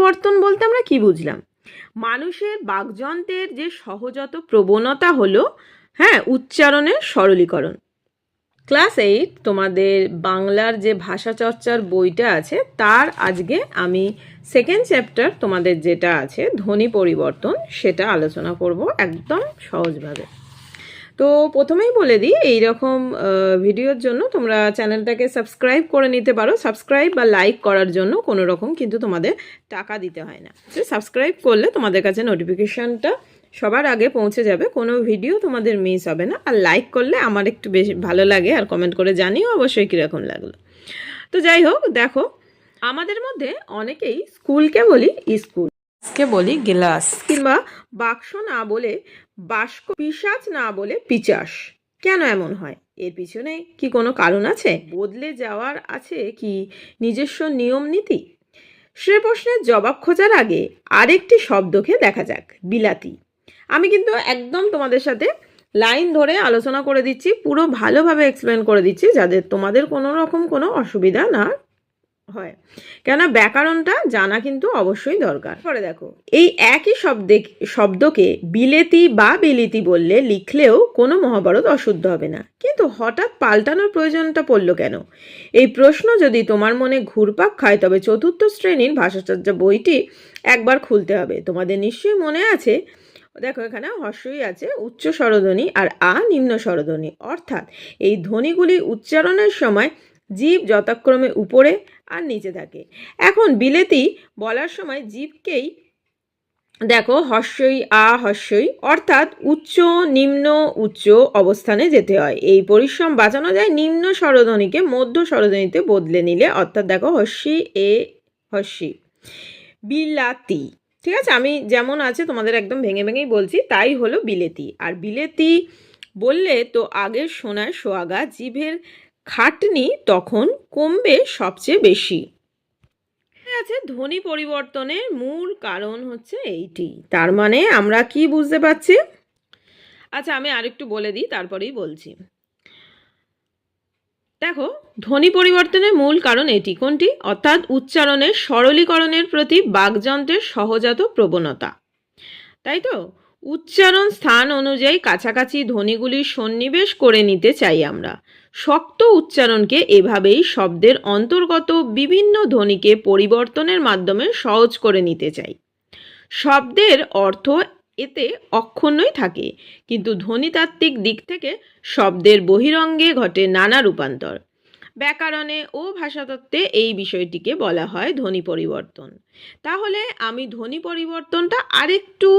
পরিবর্তন বলতে আমরা কি বুঝলাম? মানুষের বাকযন্ত্রের যে সহজাত প্রবণতা হলো উচ্চারণের সরলীকরণ। ক্লাস 8 তোমাদের বাংলার যে ভাষা চর্চার বইটা আছে তার আজকে আমি সেকেন্ড চ্যাপ্টার তোমাদের যেটা আছে ধ্বনি পরিবর্তন সেটা আলোচনা করব একদম সহজভাবে। তো প্রথমেই বলে দিই, এইরকম ভিডিওর জন্য তোমরা চ্যানেলটাকে সাবস্ক্রাইব করে নিতে পারো। সাবস্ক্রাইব বা লাইক করার জন্য কোনো রকম কিন্তু তোমাদের টাকা দিতে হয় না। সাবস্ক্রাইব করলে তোমাদের কাছে নোটিফিকেশানটা সবার আগে পৌঁছে যাবে, কোনো ভিডিও তোমাদের মিস হবে না। আর লাইক করলে আমার একটু বেশি ভালো লাগে, আর কমেন্ট করে জানিও অবশ্যই কীরকম লাগলো। তো যাই হোক, দেখো আমাদের মধ্যে অনেকেই স্কুলকে বলি স্কুল, কে বলি গ্লাস, কিংবা বাক্স না বলে বাস্ক, পিশাচ না বলে পিচাস। কেন এমন হয়? এর পিছনে কি কোনো কারণ আছে? বদলে যাওয়ার আছে কি নিজস্ব নিয়ম নীতি? সে প্রশ্নের জবাব খোঁজার আগে আরেকটি শব্দকে দেখা যাক, বিলাতি। আমি কিন্তু একদম তোমাদের সাথে লাইন ধরে আলোচনা করে দিচ্ছি, পুরো ভালোভাবে এক্সপ্লেন করে দিচ্ছি, যাতে তোমাদের কোনো রকম কোনো অসুবিধা না হয়। কেন ব্যাকরণটা জানা কিন্তু অবশ্যই দরকার। পরে দেখো, এই একই শব্দকে বিলেতি বা বিলিতি বললে লিখলেও কোনো মহাভারত অশুদ্ধ হবে না, কিন্তু হঠাৎ পাল্টানোর প্রয়োজনটা পড়লো কেন? এই প্রশ্ন যদি তোমার মনে ঘুরপাক খায় তবে চতুর্থ শ্রেণীর ভাষাচর্চা বইটি একবার খুলতে হবে। তোমাদের নিশ্চয়ই মনে আছে, দেখো এখানে হর্ষই আছে উচ্চ স্বরধ্বনি আর নিম্ন স্বরধ্বনি, অর্থাৎ এই ধ্বনিগুলি উচ্চারণের সময় জীব যথাক্রমে উপরে আর নিচে থাকে। এখন বিলেতি বলার সময় জীবকেই দেখো হর্ষই হর্ষই, অর্থাৎ উচ্চ নিম্ন উচ্চ অবস্থানে যেতে হয়। এই পরিশ্রম বাঁচানো যায় নিম্ন স্বরধ্বনিকে মধ্য স্বরধ্বনিতে বদলে নিলে, অর্থাৎ দেখো হর্ষি হর্ষি, বিলাতি। ঠিক আছে, আমি যেমন আছে তোমাদের একদম ভেঙে ভেঙেই বলছি, তাই হলো বিলেতি। আর বিলেতি বললে তো আগের শোনায় সোয়াগা, জিভের খাটনি তখন কমবে সবচেয়ে বেশি। আছে ধ্বনি পরিবর্তনের মূল কারণ হচ্ছে এইটি। তার মানে আমরা কি বুঝতে পারছি? আচ্ছা, আমি আরেকটু বলে দিই, তারপরেই বলছি। দেখো, ধ্বনি পরিবর্তনের মূল কারণ এটি। কোনটি? অর্থাৎ উচ্চারণের সরলীকরণের প্রতি বাকযন্ত্রের সহজাত প্রবণতা, তাই তো? উচ্চারণ স্থান অনুযায়ী কাছাকাছি ধ্বনিগুলি সন্নিবেশ করে নিতে চাই আমরা। শক্ত উচ্চারণকে এভাবেই শব্দের অন্তর্গত বিভিন্ন ধ্বনিকে পরিবর্তনের মাধ্যমে সহজ করে নিতে চাই। শব্দের অর্থ এতে অক্ষুণ্ণই থাকে, কিন্তু ধ্বনিতাত্ত্বিক দিক থেকে শব্দের বহিরঙ্গে ঘটে নানা রূপান্তর। ব্যাকরণে ও ভাষাতত্ত্বে এই বিষয়টিকে বলা হয় ধ্বনি পরিবর্তন। তাহলে আমি ধ্বনি পরিবর্তনটা আরেকটু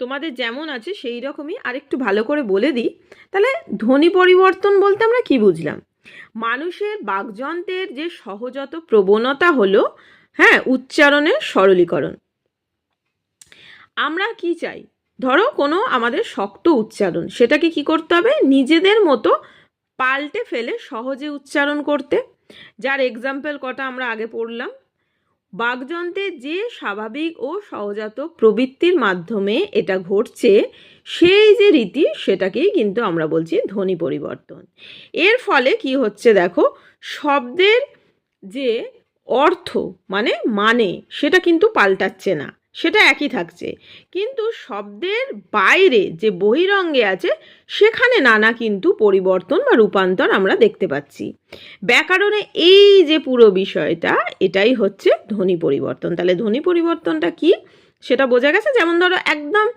তোমাদের যেমন আছে সেই রকমই আরেকটু ভালো করে বলে দিই। তাহলে ধ্বনি পরিবর্তন বলতে আমরা কি বুঝলাম? মানুষের বাকযন্ত্রের যে সহজাত প্রবণতা হলো উচ্চারণের সরলীকরণ। আমরা কি চাই? ধরো কোনো আমাদের শক্ত উচ্চারণ, সেটাকে কি করতে হবে? নিজেদের মতো পাল্টে ফেলে সহজে উচ্চারণ করতে। যার এক্সাম্পল কটা আমরা আগে পড়লাম। বাকযন্ত্রের যে স্বাভাবিক ও সহজাত প্রবৃত্তির মাধ্যমে এটা ঘটছে, সেই যে রীতি, সেটাকেই কিন্তু আমরা বলছি ধ্বনি পরিবর্তন। এর ফলে কি হচ্ছে দেখো, শব্দের যে অর্থ মানে সেটা কিন্তু পাল্টাচ্ছে না, সেটা একই থাকছে, কিন্তু শব্দের বাইরে যে বহিরঙ্গে আছে সেখানে নানা কিন্তু পরিবর্তন বা রূপান্তর আমরা দেখতে পাচ্ছি। ব্যাকরণে এই যে পুরো বিষয়টা, এটাই হচ্ছে ধ্বনি পরিবর্তন। তাহলে ধ্বনি পরিবর্তনটা কি সেটা বোঝা গেছে। যেমন ধরো একদম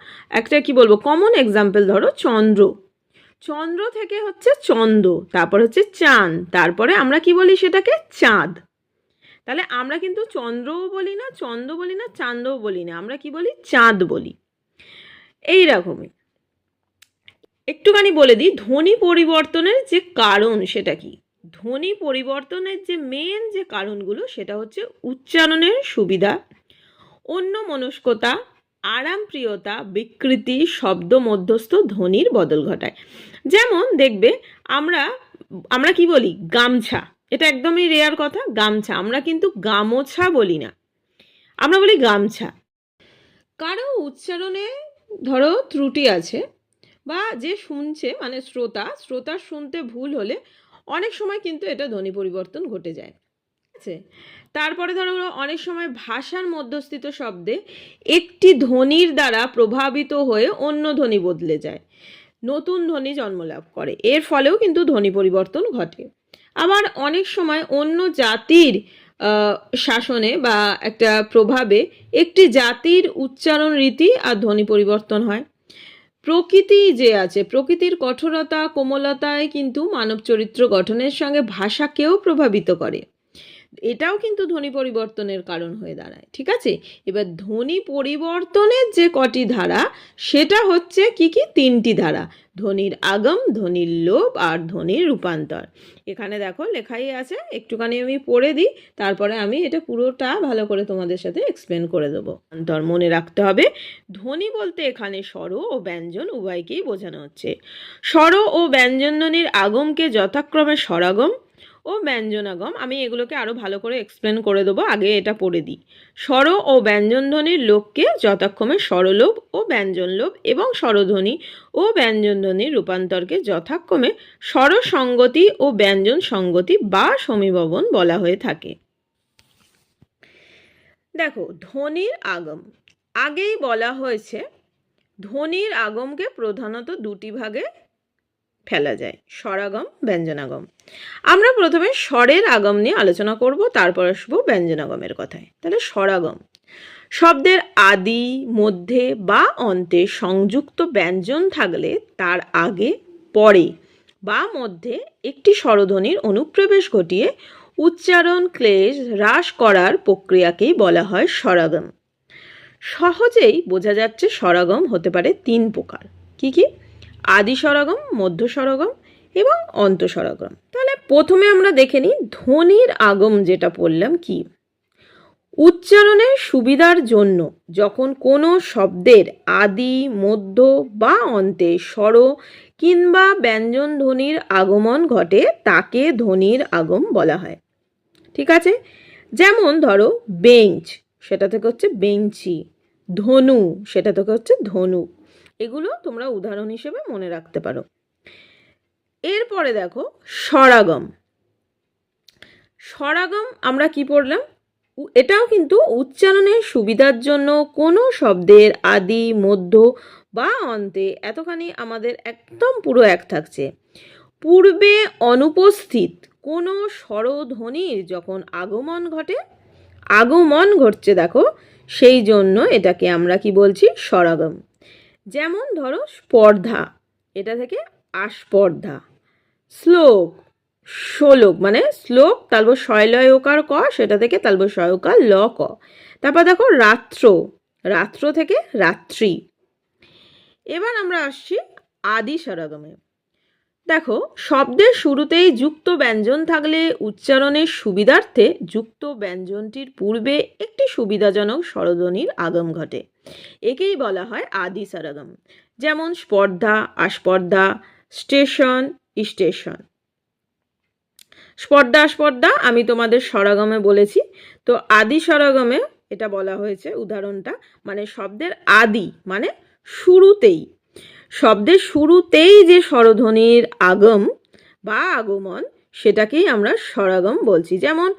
একটা কি বলবো কমন এক্সাম্পল, ধরো চন্দ্র। চন্দ্র থেকে হচ্ছে চন্দ, তারপর হচ্ছে চাঁদ, তারপরে আমরা কি বলি সেটাকে চাঁদ। তাহলে আমরা কিন্তু চন্দ্রও বলি না, চন্দ বলি না, চাঁদও বলি না, আমরা কি বলি? চাঁদ বলি। এই রকমই একটুখানি বলে দিই ধ্বনি পরিবর্তনের যে কারণ সেটা কি। ধ্বনি পরিবর্তনের যে মেন যে কারণগুলো, সেটা হচ্ছে উচ্চারণের সুবিধা, অন্যমনস্কতা, আরামপ্রিয়তা, বিকৃতি, শব্দ মধ্যস্থ ধ্বনির বদল ঘটায়। যেমন দেখবে আমরা কি বলি? গামছা। এটা একদমই রেয়ার কথা, গামছা। আমরা কিন্তু গামোছা বলি না, আমরা বলি গামছা। কারো উচ্চারণে ধরো ত্রুটি আছে, বা যে শুনছে শ্রোতার শুনতে ভুল হলে অনেক সময় কিন্তু এটা ধ্বনি পরিবর্তন ঘটে যায়। আছে। তারপরে ধরো অনেক সময় ভাষার মধ্যস্থিত শব্দে একটি ধ্বনির দ্বারা প্রভাবিত হয়ে অন্য ধ্বনি বদলে যায়, নতুন ধ্বনি জন্মলাভ করে, এর ফলেও কিন্তু ধ্বনি পরিবর্তন ঘটে। আবার অনেক সময় অন্য জাতির শাসনে বা একটা প্রভাবে একটি জাতির উচ্চারণ রীতি আর ধ্বনি পরিবর্তন হয়। প্রকৃতি যে আছে, প্রকৃতির কঠোরতা কোমলতায় কিন্তু মানব চরিত্র গঠনের সঙ্গে ভাষাকেও প্রভাবিত করে, এটাও কিন্তু ধ্বনি পরিবর্তনের কারণ হয়ে দাঁড়ায়। ঠিক আছে, এবার ধ্বনি পরিবর্তনের যে কটি ধারা, সেটা হচ্ছে কি কি, তিনটি ধারা: ধ্বনির আগম, ধ্বনির লোপ আর ধ্বনির রূপান্তর। এখানে দেখো লেখাই আছে, একটুখানি আমি পড়ে দিই, তারপরে আমি এটা পুরোটা ভালো করে তোমাদের সাথে এক্সপ্লেন করে দেবো। রূপান্তর মনে রাখতে হবে। ধ্বনি বলতে এখানে স্বর ও ব্যঞ্জন উভয়কেই বোঝানো হচ্ছে। স্বর ও ব্যঞ্জন ধ্বনির আগমকে যথাক্রমে স্বরাগম ও ব্যঞ্জনাগম, আমি এগুলোকে আরও ভালো করে এক্সপ্লেন করে দেবো, আগে এটা পড়ে দিই। স্বর ও ব্যঞ্জনধ্বনির লোপকে যথাক্রমে স্বরলোপ ও ব্যঞ্জনলোপ এবং স্বরধ্বনি ও ব্যঞ্জনধ্বনির রূপান্তরকে যথাক্রমে স্বরসঙ্গতি ও ব্যঞ্জন সঙ্গতি বা সমীভবন বলা হয়ে থাকে। দেখো, ধ্বনির আগম, আগেই বলা হয়েছে ধ্বনির আগমকে প্রধানত দুটি ভাগে ফেলা যায়: স্বরাগম, ব্যঞ্জনাগম। আমরা প্রথমে স্বরের আগম নিয়ে আলোচনা করব, তারপর আসবো ব্যঞ্জনাগমের কথায়। তাহলে স্বরাগম, শব্দের আদি, মধ্যে বা অন্তে সংযুক্ত ব্যঞ্জন থাকলে তার আগে, পরে বা মধ্যে একটি স্বরধ্বনির অনুপ্রবেশ ঘটিয়ে উচ্চারণ ক্লেশ হ্রাস করার প্রক্রিয়াকেই বলা হয় স্বরাগম। সহজেই বোঝা যাচ্ছে স্বরাগম হতে পারে তিন প্রকার। কি কি? আদি স্বরাগম, মধ্য স্বরাগম এবং অন্ত স্বরাগম। তাহলে প্রথমে আমরা দেখে নিই ধ্বনির আগম, যেটা পড়লাম কি, উচ্চারণের সুবিধার জন্য যখন কোনো শব্দের আদি, মধ্য বা অন্তে স্বর কিংবা ব্যঞ্জন ধ্বনির আগমন ঘটে তাকে ধ্বনির আগম বলা হয়। ঠিক আছে, যেমন ধরো বেঞ্চ, সেটা থেকে হচ্ছে বেঞ্চি, ধনু, সেটা থেকে হচ্ছে ধনু। এগুলো তোমরা উদাহরণ হিসেবে মনে রাখতে পারো। এরপরে দেখো স্বরাগম। স্বরাগম আমরা কি পড়লাম? এটাও কিন্তু উচ্চারণের সুবিধার জন্য কোনো শব্দের আদি, মধ্য বা অন্তে, এতখানি আমাদের একদম পুরো এক থাকছে, পূর্বে অনুপস্থিত কোনো স্বরধ্বনির যখন আগমন ঘটে, আগমন ঘটছে দেখো, সেই জন্য এটাকে আমরা কি বলছি? স্বরাগম। যেমন ধরো স্পর্ধা, এটা থেকে আস্পর্ধা। শ্লোক, শ্লোক মানে শ্লোক, তালব শয়লয় ওকার ক, সেটা থেকে তালব শয়কার ল ক। তারপর দেখো রাত্র, রাত্র থেকে রাত্রি। এবার আমরা আসছি আদি স্বরাগমে। দেখো, শব্দের শুরুতেই যুক্ত ব্যঞ্জন থাকলে উচ্চারণের সুবিধার্থে যুক্ত ব্যঞ্জনটির পূর্বে একটি সুবিধাজনক স্বরধ্বনির আগম ঘটে, একেই বলা হয় আদি স্বরাগম। যেমন স্পর্ধা, আস্পর্ধা, স্টেশন, স্টেশন। স্পর্ধা আস্পর্ধা আমি তোমাদের স্বরাগমে বলেছি, তো আদি স্বরাগমে এটা বলা হয়েছে উদাহরণটা, মানে শব্দের আদি মানে শুরুতেই, শব্দের শুরুতেই যে স্বরধ্বনির আগম বা আগমন, সেটাকেই আমরা স্বরাগম বলছি। যেমন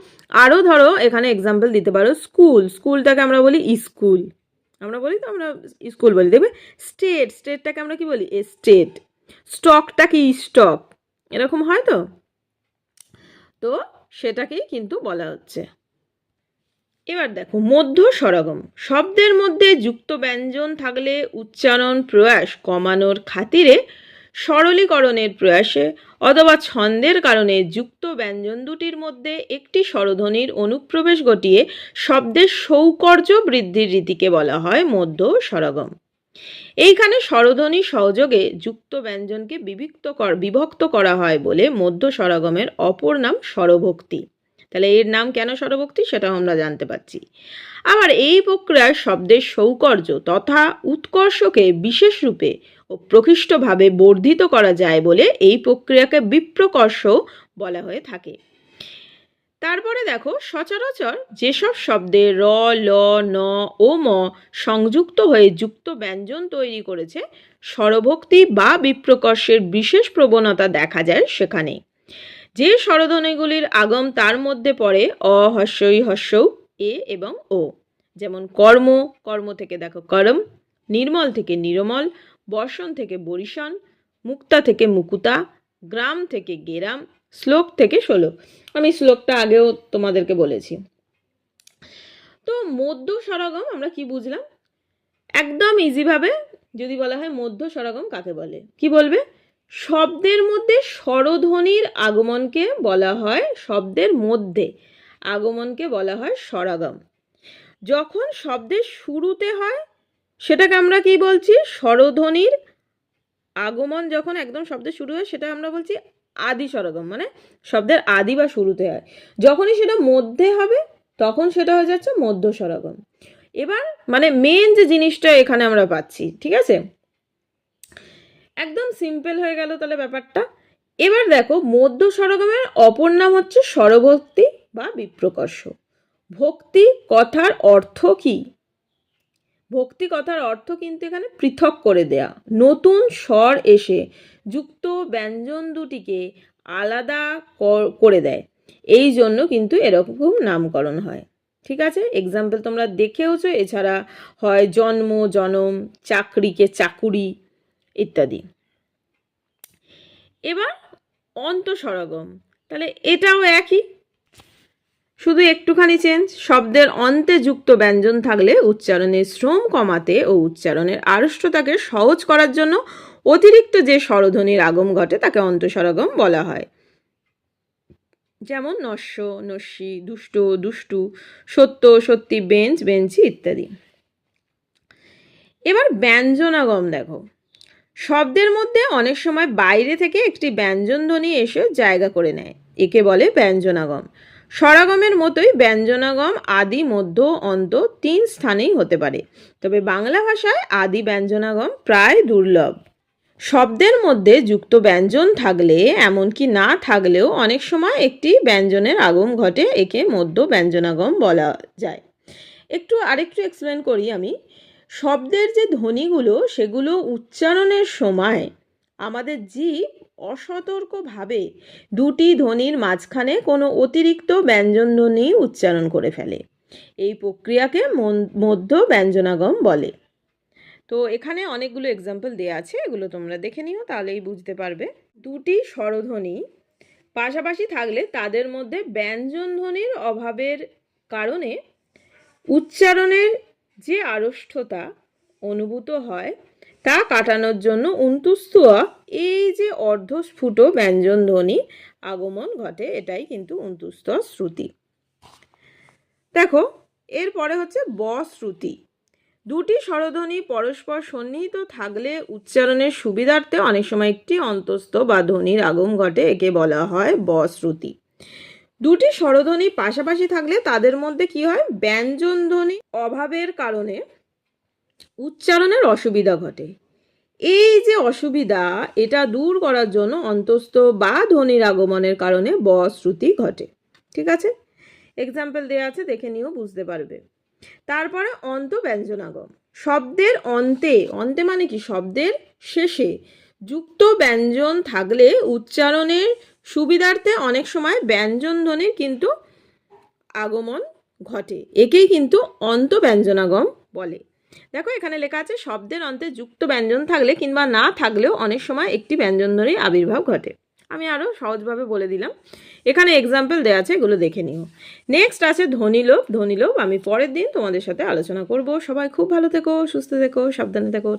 আরও ধরো এখানে এক্সাম্পল দিতে পারো, স্কুল, স্কুলটাকে আমরা বলি স্কুল, আমরা বলি তো, আমরা স্কুল বলি। দেখবে স্টেট, স্টেটটাকে আমরা কি বলি? স্টেট। স্টকটা কি? স্টক। এরকম হয় তো, তো সেটাকেই কিন্তু বলা হচ্ছে। এবার দেখো মধ্য স্বরাগম, শব্দের মধ্যে যুক্ত ব্যঞ্জন থাকলে উচ্চারণ প্রয়াস কমানোর খাতিরে সরলীকরণের প্রয়াসে অথবা ছন্দের কারণে যুক্ত ব্যঞ্জন দুটির মধ্যে একটি স্বরধ্বনির অনুপ্রবেশ ঘটিয়ে শব্দের সৌকর্য বৃদ্ধির রীতিকে বলা হয় মধ্য স্বরাগম। এইখানে স্বরধ্বনি সহযোগে যুক্ত ব্যঞ্জনকে বিভক্ত করা হয় বলে মধ্য স্বরাগমের অপর নাম স্বরভক্তি। তাহলে এর নাম কেন স্বরভক্তি, সেটাও আমরা জানতে পারছি। আবার এই প্রক্রিয়ায় শব্দের সৌকর্য তথা উৎকর্ষকে বিশেষ রূপে ও প্রকৃষ্টভাবে বর্ধিত করা যায় বলে এই প্রক্রিয়াকে বিপ্রকর্ষ বলা হয়ে থাকে। তারপরে দেখো সচরাচর যেসব শব্দে র, ল, ন ও ম সংযুক্ত হয়ে যুক্ত ব্যঞ্জন তৈরি করেছে স্বরভক্তি বা বিপ্রকর্ষের বিশেষ প্রবণতা দেখা যায় সেখানে। যে স্বরধ্বনিগুলির আগম তার মধ্যে পড়ে অ, হস্যই, হস্যৌ, এ এবং ও। যেমন কর্ম, কর্ম থেকে দেখো করম, নির্মল থেকে নিরমল, বর্ষণ থেকে বরিশন, মুক্তা থেকে মুকুতা, গ্রাম থেকে গেরাম, শ্লোক থেকে শ্লোক। আমি শ্লোকটা আগেও তোমাদেরকে বলেছি। তো মধ্য স্বরগম আমরা কি বুঝলাম? একদম ইজিভাবে যদি বলা হয় মধ্য স্বরগম কাকে বলে, কি বলবে? শব্দের মধ্যে স্বরধ্বনির আগমনকে বলা হয়, শব্দের মধ্যে আগমনকে বলা হয় স্বরগম। যখন শব্দের শুরুতে হয় সেটাকে আমরা কি বলছি? স্বরধ্বনির আগমন যখন একদম শব্দের শুরু হয় সেটা আমরা বলছি আদি স্বরগম, মানে শব্দের আদি বা শুরুতে হয়। যখনই সেটা মধ্যে হবে তখন সেটা হয়ে যাচ্ছে মধ্য স্বরগম। এবার মানে মেন যে জিনিসটা এখানে আমরা পাচ্ছি, ঠিক আছে? একদম সিম্পল হয়ে গেল তাহলে ব্যাপারটা। এবার দেখো মধ্য স্বরগমের অপর নাম হচ্ছে স্বরভক্তি বা বিপ্রকর্ষ। ভক্তি কথার অর্থ কি? ভক্তি কথার অর্থ কিন্তু এখানে পৃথক করে দেয়া, নতুন স্বর এসে যুক্ত ব্যঞ্জন দুটিকে আলাদা করে দেয়, এই জন্য কিন্তু এরকম নামকরণ হয়। ঠিক আছে, এক্সাম্পল তোমরা দেখেওছো। এছাড়া হয় জন্ম, জনম, চাকরিকে চাকুরি ইত্যাদি। এবার অন্তঃস্বরগম, তাহলে এটাও একই, শুধু একটুখানি চেঞ্জ। শব্দের অন্তে যুক্ত ব্যঞ্জন থাকলে উচ্চারণের শ্রম কমাতে ও উচ্চারণের আড়ষ্টতাকে সহজ করার জন্য অতিরিক্ত যে স্বরধ্বনির আগম ঘটে তাকে অন্তঃস্বরগম বলা হয়। যেমন নস্য, নস্যি, দুষ্ট, দুষ্টু, সত্য, সত্যি, বেঞ্চ, বেঞ্চি ইত্যাদি। এবার ব্যঞ্জনাগম দেখো। শব্দের মধ্যে অনেক সময় বাইরে থেকে একটি ব্যঞ্জন ধ্বনি এসে জায়গা করে নেয়, একে বলে ব্যঞ্জনাগম। স্বরাগমের মতোই ব্যঞ্জনাগম আদি, মধ্য, অন্ত তিন স্থানেই হতে পারে, তবে বাংলা ভাষায় আদি ব্যঞ্জনাগম প্রায় দুর্লভ। শব্দের মধ্যে যুক্ত ব্যঞ্জন থাকলে এমনকি না থাকলেও অনেক সময় একটি ব্যঞ্জনের আগম ঘটে, একে মধ্য ব্যঞ্জনাগম বলা যায়। আরেকটু এক্সপ্লেন করি আমি। শব্দের যে ধ্বনিগুলো সেগুলো উচ্চারণের সময় আমাদের জিভ অসতর্কভাবে দুটি ধ্বনির মাঝখানে কোনো অতিরিক্ত ব্যঞ্জন ধ্বনি উচ্চারণ করে ফেলে, এই প্রক্রিয়াকে মধ্য ব্যঞ্জনাগম বলে। তো এখানে অনেকগুলো এক্সাম্পল দেওয়া আছে, এগুলো তোমরা দেখে নিও, তাহলেই বুঝতে পারবে। দুটি স্বরধ্বনি পাশাপাশি থাকলে তাদের মধ্যে ব্যঞ্জন ধ্বনির অভাবের কারণে উচ্চারণের যে আড়ষ্টতা অনুভূত হয় তা কাটানোর জন্য অন্তুস্তয়া এই যে অর্ধস্ফুট ব্যঞ্জন ধ্বনি আগমন ঘটে, এটাই কিন্তু অন্তুস্তয়া শ্রুতি। দেখো এরপরে হচ্ছে বশ্রুতি। দুটি স্বরধ্বনি পরস্পর সন্নিহিত থাকলে উচ্চারণের সুবিধার্থে অনেক সময় একটি অন্তস্থ বা ধ্বনির আগম ঘটে, একে বলা হয় বশ্রুতি। দুটি স্বরধ্বনি পাশাপাশি থাকলে তাদের মধ্যে কি হয়? ব্যঞ্জন ধ্বনি অভাবের কারণে উচ্চারণের অসুবিধা ঘটে। এই যে অসুবিধা, এটা দূর করার জন্য অন্তস্থ বা ধ্বনির আগমনের কারণে বশ্রুতি ঘটে। ঠিক আছে, এক্সাম্পল দেওয়া আছে, দেখে নিও, বুঝতে পারবে। তারপরে অন্ত ব্যঞ্জনাগম। শব্দের অন্তে, অন্তে মানে কি? শব্দের শেষে যুক্ত ব্যঞ্জন থাকলে উচ্চারণের সুবিধার্থে অনেক সময় ব্যঞ্জন ধ্বনির কিন্তু আগমন ঘটে, একেই কিন্তু অন্ত ব্যঞ্জনাগম বলে। দেখো এখানে লেখা আছে শব্দের অন্তে যুক্ত ব্যঞ্জন থাকলে কিংবা না থাকলেও অনেক সময় একটি ব্যঞ্জন ধ্বনির আবির্ভাব ঘটে। আমি আরও সহজভাবে বলে দিলাম, এখানে এক্সাম্পল দেওয়া আছে, এগুলো দেখে নিও। নেক্সট আছে ধ্বনিলোপ। ধ্বনিলোপ আমি পরের দিন তোমাদের সাথে আলোচনা করব। সবাই খুব ভালো থেকো, সুস্থ থেকো, সাবধানে থেকো।